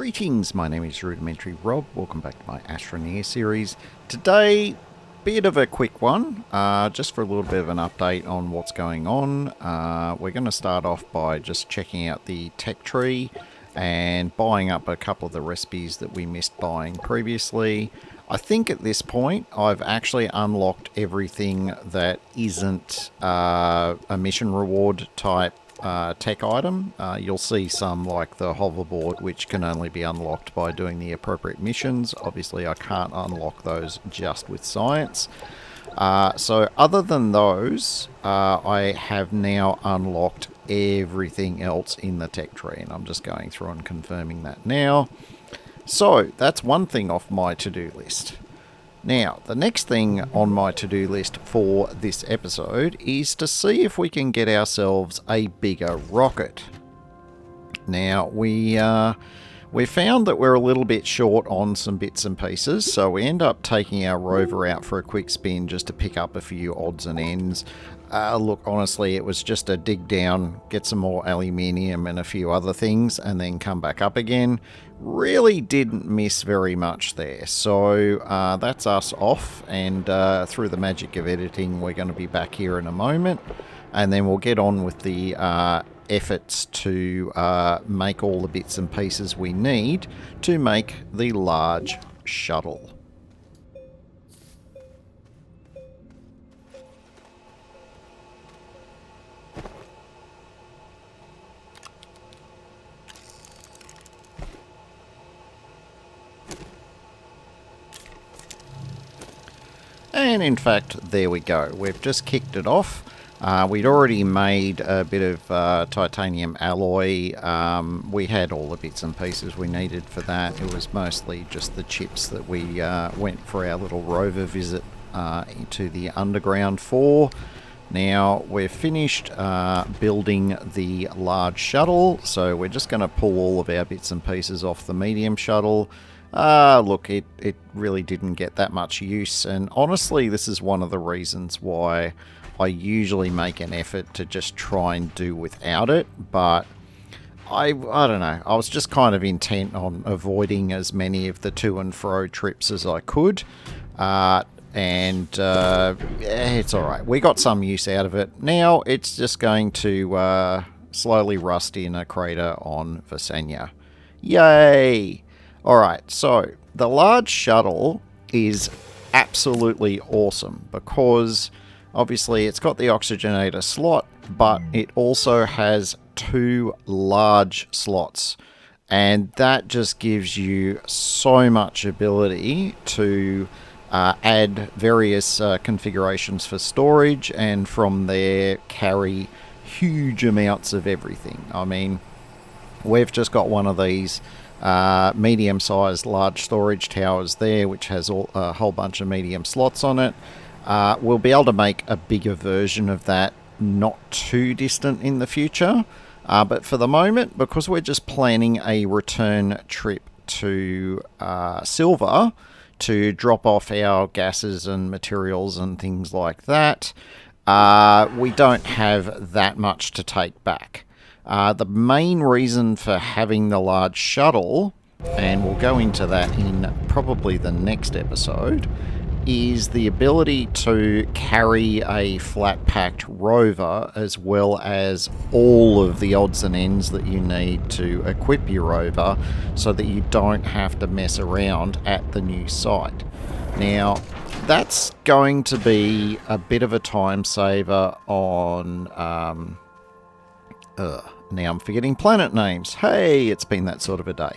Greetings, my name is Rudimentary Rob. Welcome back to my Astroneer series. Today, bit of a quick one, just for a little bit of an update on what's going on. We're going to start off by just checking out the tech tree and buying up a couple of the recipes that we missed buying previously. I think at this point I've actually unlocked everything that isn't a mission reward type tech item. You'll see some like the hoverboard, which can only be unlocked by doing the appropriate missions. Obviously I can't unlock those just with science. So other than those, I have now unlocked everything else in the tech tree, and I'm just going through and confirming that now. So that's one thing off my to-do list. Now, the next thing on my to-do list for this episode is to see if we can get ourselves a bigger rocket. Now, we found that we're a little bit short on some bits and pieces, so we end up taking our rover out for a quick spin just to pick up a few odds and ends. Look, honestly, it was just a dig down, get some more aluminium and a few other things, and then come back up again. Really didn't miss very much there. So that's us off, and through the magic of editing, we're going to be back here in a moment, and then we'll get on with the efforts to make all the bits and pieces we need to make the large shuttle. And in fact, there we go. We've just kicked it off. We'd already made a bit of titanium alloy. We had all the bits and pieces we needed for that. It was mostly just the chips that we went for our little rover visit into the underground for. Now, we're finished building the large shuttle, so we're just going to pull all of our bits and pieces off the medium shuttle. Look, it really didn't get that much use, and honestly, this is one of the reasons why I usually make an effort to just try and do without it, but I don't know, I was just kind of intent on avoiding as many of the to and fro trips as I could, it's alright. We got some use out of it. Now it's just going to slowly rust in a crater on Visenya. Yay! Alright, so the large shuttle is absolutely awesome because obviously it's got the oxygenator slot, but it also has two large slots, and that just gives you so much ability to add various configurations for storage, and from there carry huge amounts of everything. I mean, we've just got one of these medium-sized large storage towers there, which has a whole bunch of medium slots on it. We'll be able to make a bigger version of that not too distant in the future, but for the moment, because we're just planning a return trip to Sylva to drop off our gases and materials and things like that, we don't have that much to take back. The main reason for having the large shuttle, and we'll go into that in probably the next episode, is the ability to carry a flat-packed rover as well as all of the odds and ends that you need to equip your rover so that you don't have to mess around at the new site. Now, that's going to be a bit of a time saver on... now I'm forgetting planet names. Hey, it's been that sort of a day.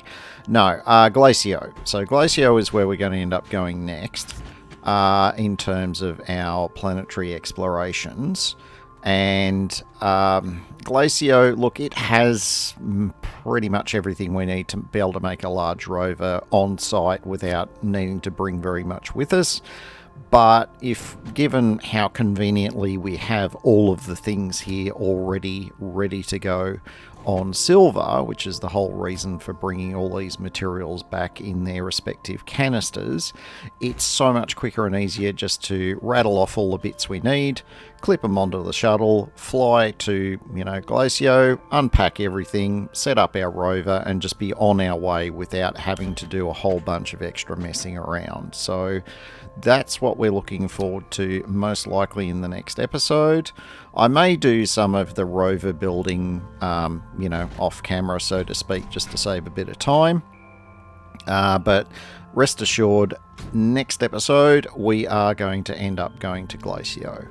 No, Glacio. So Glacio is where we're going to end up going next in terms of our planetary explorations. And Glacio, look, it has pretty much everything we need to be able to make a large rover on site without needing to bring very much with us. But if given how conveniently we have all of the things here already ready to go on Sylva, which is the whole reason for bringing all these materials back in their respective canisters, it's so much quicker and easier just to rattle off all the bits we need, clip them onto the shuttle, fly to, Glacio, unpack everything, set up our rover, and just be on our way without having to do a whole bunch of extra messing around. So that's what we're looking forward to most likely in the next episode. I may do some of the rover building, off camera, so to speak, just to save a bit of time. But rest assured, next episode, we are going to end up going to Glacio.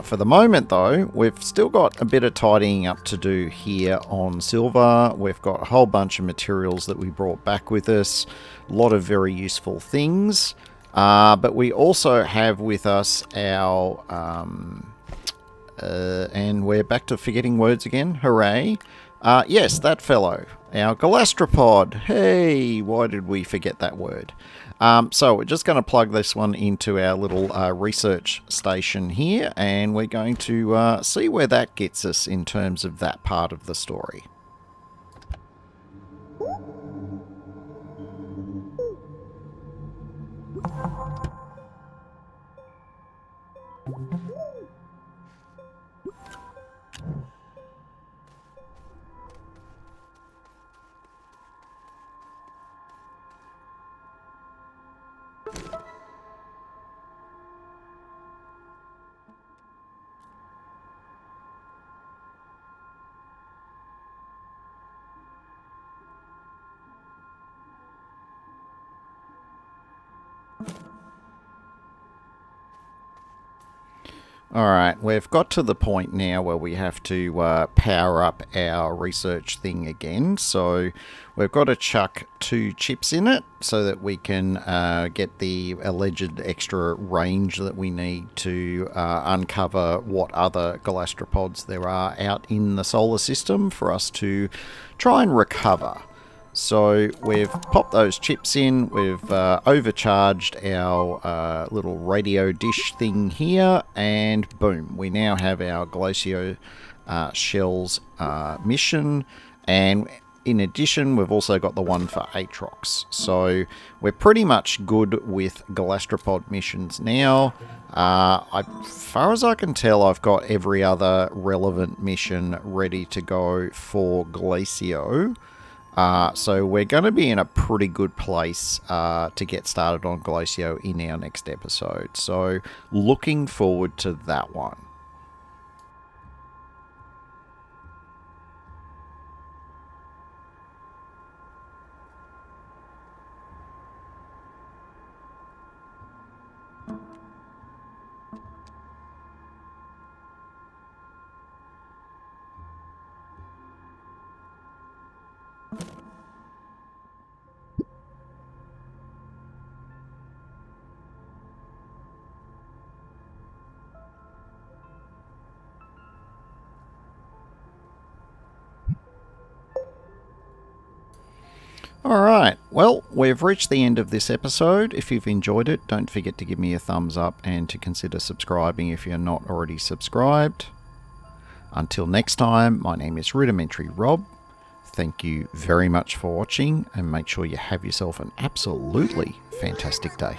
For the moment, though, we've still got a bit of tidying up to do here on Sylva. We've got a whole bunch of materials that we brought back with us, a lot of very useful things. But we also have with us our... and we're back to forgetting words again. Hooray. Yes, that fellow. Our galastropod. Hey, why did we forget that word? So we're just going to plug this one into our little research station here, and we're going to see where that gets us in terms of that part of the story. Alright, we've got to the point now where we have to power up our research thing again. So we've got to chuck 2 chips in it so that we can get the alleged extra range that we need to uncover what other galastropods there are out in the solar system for us to try and recover. So we've popped those chips in, we've overcharged our little radio dish thing here, and boom, we now have our Glacio shells mission, and in addition we've also got the one for Atrox. So we're pretty much good with galastropod missions now. As far as I can tell, I've got every other relevant mission ready to go for Glacio. So we're going to be in a pretty good place to get started on Glacio in our next episode. So looking forward to that one. Alright, well, we've reached the end of this episode. If you've enjoyed it, don't forget to give me a thumbs up and to consider subscribing if you're not already subscribed. Until next time, my name is Rudimentary Rob. Thank you very much for watching, and make sure you have yourself an absolutely fantastic day.